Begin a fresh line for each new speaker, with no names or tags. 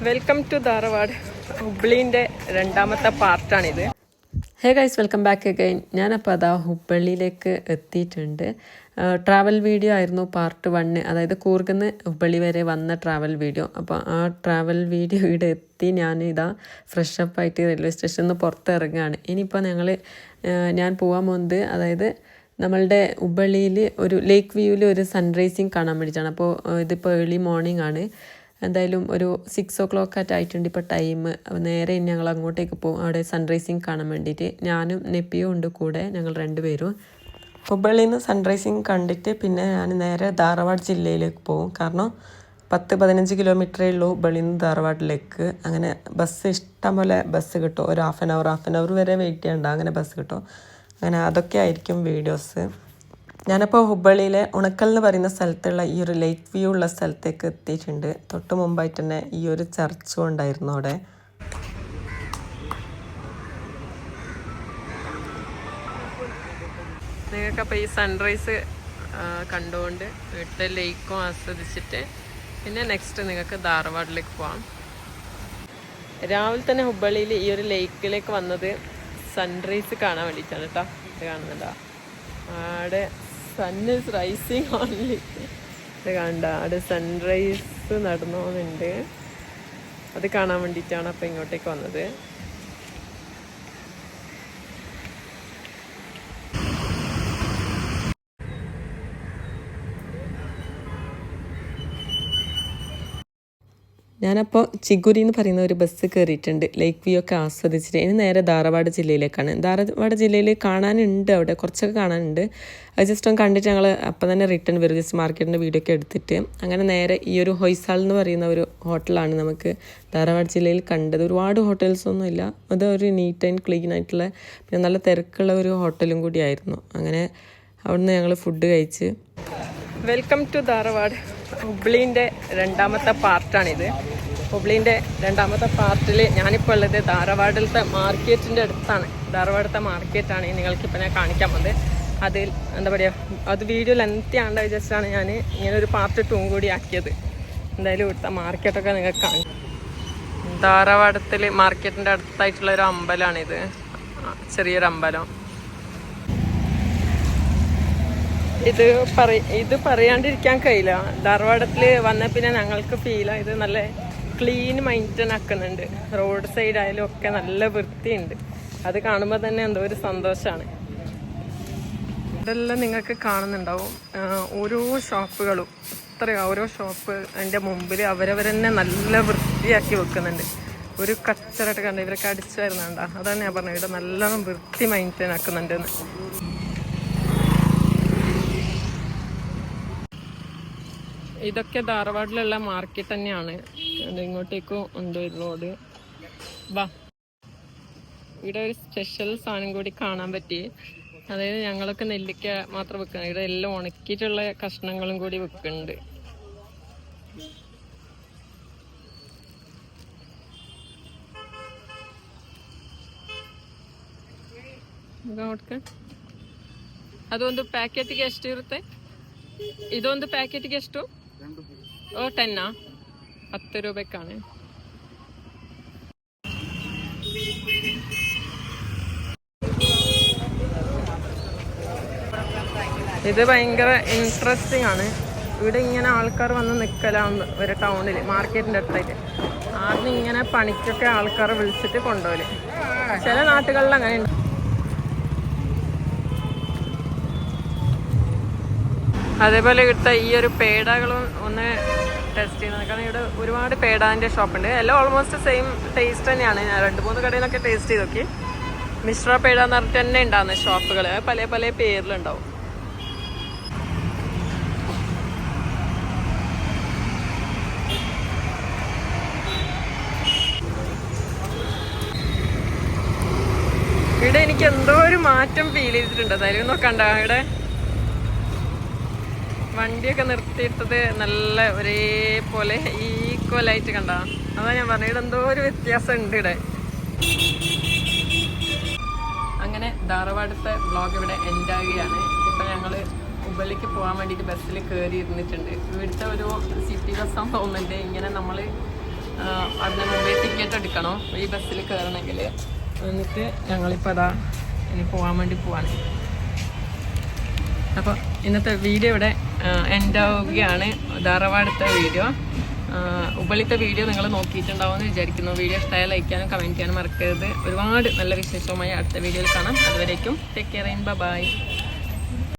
Welcome to Dharwad. ഹുബ്ബള്ളിൻ്റെ രണ്ടാമത്തെ പാർട്ടാണിത്.
Hey guys, welcome back again. ഞാനപ്പോൾ അതാ ഹുബ്ബള്ളിയിലേക്ക് എത്തിയിട്ടുണ്ട്. ട്രാവൽ വീഡിയോ ആയിരുന്നു പാർട്ട് 1, അതായത് കൂർഗിന്ന് ഹുബ്ബള്ളി വരെ വന്ന ട്രാവൽ വീഡിയോ. അപ്പോൾ ആ ട്രാവൽ വീഡിയോ ഇവിടെ എത്തി ഞാനിതാ ഫ്രഷപ്പ് ആയിട്ട് റെയിൽവേ സ്റ്റേഷനിൽ നിന്ന് പുറത്തിറങ്ങുകയാണ്. ഇനിയിപ്പോൾ ഞാൻ പോകാൻ പോകുന്നത് അതായത് നമ്മളുടെ ഹുബ്ബള്ളിയിൽ ഒരു ലേക്ക് വ്യൂവിൽ ഒരു സൺറൈസിങ് കാണാൻ വേണ്ടിയിട്ടാണ്. അപ്പോൾ ഇതിപ്പോൾ ഏർലി മോർണിംഗ് ആണ്. എന്തായാലും ഒരു 6 o'clock ആയിട്ടുണ്ട് ഇപ്പോൾ ടൈം. നേരെ ഞങ്ങൾ അങ്ങോട്ടേക്ക് പോകും, അവിടെ സൺറൈസിങ് കാണാൻ വേണ്ടിയിട്ട്. ഞാനും നെപ്പിയും ഉണ്ട് കൂടെ, ഞങ്ങൾ 2 പേരും. ഹുബ്ബള്ളിയിൽ നിന്ന് സൺറൈസിങ് കണ്ടിട്ട് പിന്നെ ഞാൻ നേരെ ധാരവാഡ് ജില്ലയിലേക്ക് പോകും. കാരണം 10-15 കിലോമീറ്ററേ ഉള്ളൂ ഹുബ്ബള്ളിയിൽ നിന്ന് ധാരവാഡിലേക്ക്. അങ്ങനെ ബസ് ഇഷ്ടം പോലെ ബസ് കിട്ടും. ഒരു ഹാഫ് ആൻ അവർ വരെ വെയിറ്റ് ചെയ്യണ്ട, അങ്ങനെ ബസ് കിട്ടും. അങ്ങനെ അതൊക്കെ ആയിരിക്കും വീഡിയോസ്. ഞാനപ്പോൾ ഹുബ്ബള്ളിയിലെ ഉണക്കൽ എന്ന് പറയുന്ന സ്ഥലത്തുള്ള ഈ ഒരു ലേക്ക് വ്യൂ ഉള്ള സ്ഥലത്തേക്ക് എത്തിയിട്ടുണ്ട്. തൊട്ട് മുമ്പായിട്ട് തന്നെ ഈ ഒരു ചർച്ചും ഉണ്ടായിരുന്നു അവിടെ.
നിങ്ങൾക്കപ്പോൾ ഈ സൺറൈസ് കണ്ടുകൊണ്ട് വീട്ടിലെ ലേക്കും ആസ്വദിച്ചിട്ട് പിന്നെ നെക്സ്റ്റ് നിങ്ങൾക്ക് ധാരവാഡിലേക്ക് പോകാം. രാവിലെ തന്നെ ഹുബ്ബള്ളിയിൽ ഈ ഒരു ലേക്കിലേക്ക് വന്നത് സൺറൈസ് കാണാൻ വേണ്ടിയിട്ടാണ് കേട്ടോ. ഇത് കാണുന്നുണ്ടോ, അവിടെ സൺ ഈസ് റൈസിങ് ഓൺലി. ഇത് കണ്ട അവിടെ സൺറൈസ് നടന്നു പോകുന്നുണ്ട്, അത് കാണാൻ വേണ്ടിയിട്ടാണ് അപ്പോൾ ഇങ്ങോട്ടേക്ക് വന്നത്.
ഞാനപ്പോൾ ചിഗുരി എന്ന് പറയുന്ന ഒരു ബസ് കയറിയിട്ടുണ്ട്, ലേക്ക് വ്യൂ ഒക്കെ ആസ്വദിച്ചിട്ട്. ഇനി നേരെ ധാരവാഡ് ജില്ലയിലേക്കാണ്. ധാരവാഡ് ജില്ലയിൽ കാണാനുണ്ട്, അവിടെ കുറച്ചൊക്കെ കാണാനുണ്ട്. അത് ജസ്റ്റ് ഒന്ന് കണ്ടിട്ട് ഞങ്ങൾ അപ്പം തന്നെ റിട്ടേൺ വരും, ജസ്റ്റ് മാർക്കറ്റിൻ്റെ വീഡിയോ ഒക്കെ എടുത്തിട്ട്. അങ്ങനെ നേരെ ഈ ഒരു ഹൊയ്സാൾ എന്ന് പറയുന്ന ഒരു ഹോട്ടലാണ് നമുക്ക് ധാരവാഡ് ജില്ലയിൽ കണ്ടത്. ഒരുപാട് ഹോട്ടൽസൊന്നും ഇല്ല, അത് ഒരു നീറ്റ് ആൻഡ് ക്ലീൻ ആയിട്ടുള്ള പിന്നെ നല്ല തിരക്കുള്ള ഒരു ഹോട്ടലും കൂടിയായിരുന്നു. അങ്ങനെ അവിടുന്ന് ഞങ്ങൾ ഫുഡ് കഴിച്ച്.
Welcome to Dharwad. ഹുബ്ബള്ളിൻ്റെ രണ്ടാമത്തെ പാർട്ടാണിത്. ഹുബ്ബള്ളിൻ്റെ രണ്ടാമത്തെ പാർട്ടിൽ ഞാനിപ്പോൾ ഉള്ളത് ധാരവാഡിലത്തെ മാർക്കറ്റിൻ്റെ അടുത്താണ്. ധാരവാഡത്തെ മാർക്കറ്റാണ് നിങ്ങൾക്കിപ്പോൾ ഞാൻ കാണിക്കാൻ പോകുന്നത്. അതിൽ എന്താ പറയുക, അത് വീഡിയോ ലെങ്തി ആണ്ട് വിചാരിച്ചാണ് ഞാൻ ഇങ്ങനെ ഒരു പാർട്ട് 2 കൂടി ആക്കിയത്. എന്തായാലും ഇവിടുത്തെ മാർക്കറ്റൊക്കെ നിങ്ങൾക്ക് കാണിക്കും. ധാരവാഡത്തിൽ മാർക്കറ്റിൻ്റെ അടുത്തായിട്ടുള്ള ഒരു അമ്പലമാണിത്, ചെറിയൊരു അമ്പലം. ഇത് പറയാണ്ടിരിക്കാൻ കഴിയില്ല. ധാരവാഡത്തിൽ വന്ന പിന്നെ ഞങ്ങൾക്ക് ഫീലാണ് ഇത് നല്ല ക്ലീൻ മെയിൻറ്റെയിൻ ആക്കുന്നുണ്ട്. റോഡ് സൈഡ് ആയാലും ഒക്കെ നല്ല വൃത്തിയുണ്ട്. അത് കാണുമ്പോൾ തന്നെ എന്തോ ഒരു സന്തോഷമാണ്. ഇതെല്ലാം നിങ്ങൾക്ക് കാണുന്നുണ്ടാവും, ഓരോ ഷോപ്പുകളും ഓരോ ഷോപ്പ് അതിൻ്റെ മുമ്പിൽ അവരവരെന്നെ നല്ല വൃത്തിയാക്കി വെക്കുന്നുണ്ട്. ഒരു കച്ചറായിട്ട് കണ്ട ഇവരൊക്കെ അടിച്ചു വരുന്നുണ്ടോ, അതാണ് ഞാൻ പറഞ്ഞത്, ഇവിടെ നല്ലോണം വൃത്തി മെയിൻറ്റെയിൻ ആക്കുന്നുണ്ടെന്ന്. ഇതൊക്കെ ധാരവാഡിലുള്ള മാർക്കറ്റ് തന്നെയാണ്. ഇങ്ങോട്ടേക്കും ഉണ്ട് ഒരു റോഡ്. വാ, ഇവിടെ ഒരു സ്പെഷ്യൽ സാധനം കൂടി കാണാൻ പറ്റി. അതായത് ഞങ്ങളൊക്കെ നെല്ലിക്ക മാത്രം വെക്കുന്നത്, ഇവിടെ എല്ലാം ഉണക്കിയിട്ടുള്ള കഷ്ണങ്ങളും കൂടി വെക്കുന്നുണ്ട്. ಅದೊಂದು ಪ್ಯಾಕೆಟ್ಗೆ ಎಷ್ಟು ಇರುತ್ತೆ? ಇದೊಂದು ಪ್ಯಾಕೆಟ್ಗೆ ಎಷ್ಟು? 10 10 രൂപയ്ക്കാണ്. ഇത് ഭയങ്കര ഇൻട്രസ്റ്റിംഗ് ആണ്. ഇവിടെ ഇങ്ങനെ ആൾക്കാർ വന്ന് നിൽക്കലാണ് ഒരു ടൗണിൽ മാർക്കറ്റിൻ്റെ അടുത്തായിട്ട്. ആദ്യം ഇങ്ങനെ പണിക്കൊക്കെ ആൾക്കാരെ വിളിച്ചിട്ട് കൊണ്ടുപോകല്. ചില നാട്ടുകളിൽ അങ്ങനെ ഉണ്ട്. അതേപോലെ ഇവിടുത്തെ ഈ ഒരു പേടകളും ഒന്ന് ടെസ്റ്റ് ചെയ്യുന്നത്. കാരണം ഇവിടെ ഒരുപാട് പേടാൻ്റെ ഷോപ്പുണ്ട്. എല്ലാം ഓൾമോസ്റ്റ് സെയിം ടേസ്റ്റ് തന്നെയാണ്. ഞാൻ 2-3 കടയിലൊക്കെ ടേസ്റ്റ് ചെയ്ത് നോക്കി. മിശ്ര പേട എന്ന് പറഞ്ഞിട്ട് തന്നെ ഉണ്ടാകുന്ന ഷോപ്പുകൾ പല പല പേരിലുണ്ടാവും. ഇവിടെ എനിക്ക് എന്തോ ഒരു മാറ്റം ഫീൽ ചെയ്തിട്ടുണ്ട്. അതായത് നോക്കണ്ട, ഇവിടെ വണ്ടിയൊക്കെ നിർത്തിയിട്ടത് നല്ല ഒരേപോലെ ഈക്വലായിട്ട് കണ്ട. അതാ ഞാൻ പറഞ്ഞത്, ഇവിടെ എന്തോ ഒരു വ്യത്യാസം ഉണ്ട് ഇവിടെ. അങ്ങനെ ധാരവാഡത്തെ വ്ളോഗ് ഇവിടെ എൻഡ് ആകുകയാണ്. ഇപ്പം ഞങ്ങൾ ഹുബ്ബള്ളിക്ക് പോകാൻ വേണ്ടിയിട്ട് ബസ്സിൽ കയറി ഇരുന്നിട്ടുണ്ട്. ഇവിടുത്തെ ഒരു സിറ്റി ബസ്സാന്ന് തോന്നുന്നുണ്ട്. ഇങ്ങനെ നമ്മൾ അവിടെ മുമ്പേ ടിക്കറ്റ് എടുക്കണോ ഈ ബസ്സിൽ കയറണമെങ്കിൽ. എന്നിട്ട് ഞങ്ങളിപ്പോൾ അതാ ഇനി പോകാൻ വേണ്ടി പോവാണ്. അപ്പോൾ ഇന്നത്തെ വീഡിയോ ഇവിടെ എൻഡ് ആവുകയാണ്. ധാരവാടത്തെ വീഡിയോ, ഉബളിത്തെ വീഡിയോ നിങ്ങൾ നോക്കിയിട്ടുണ്ടാവുമെന്ന് വിചാരിക്കുന്നു. വീഡിയോ ഇഷ്ടമായ ലൈക്ക് ചെയ്യാനും കമൻറ്റ് ചെയ്യാനും മറക്കരുത്. ഒരുപാട് നല്ല വിശേഷവുമായി അടുത്ത വീഡിയോയിൽ കാണാം. അതുവരേക്കും ടേക്ക് കെയർ, ബൈ.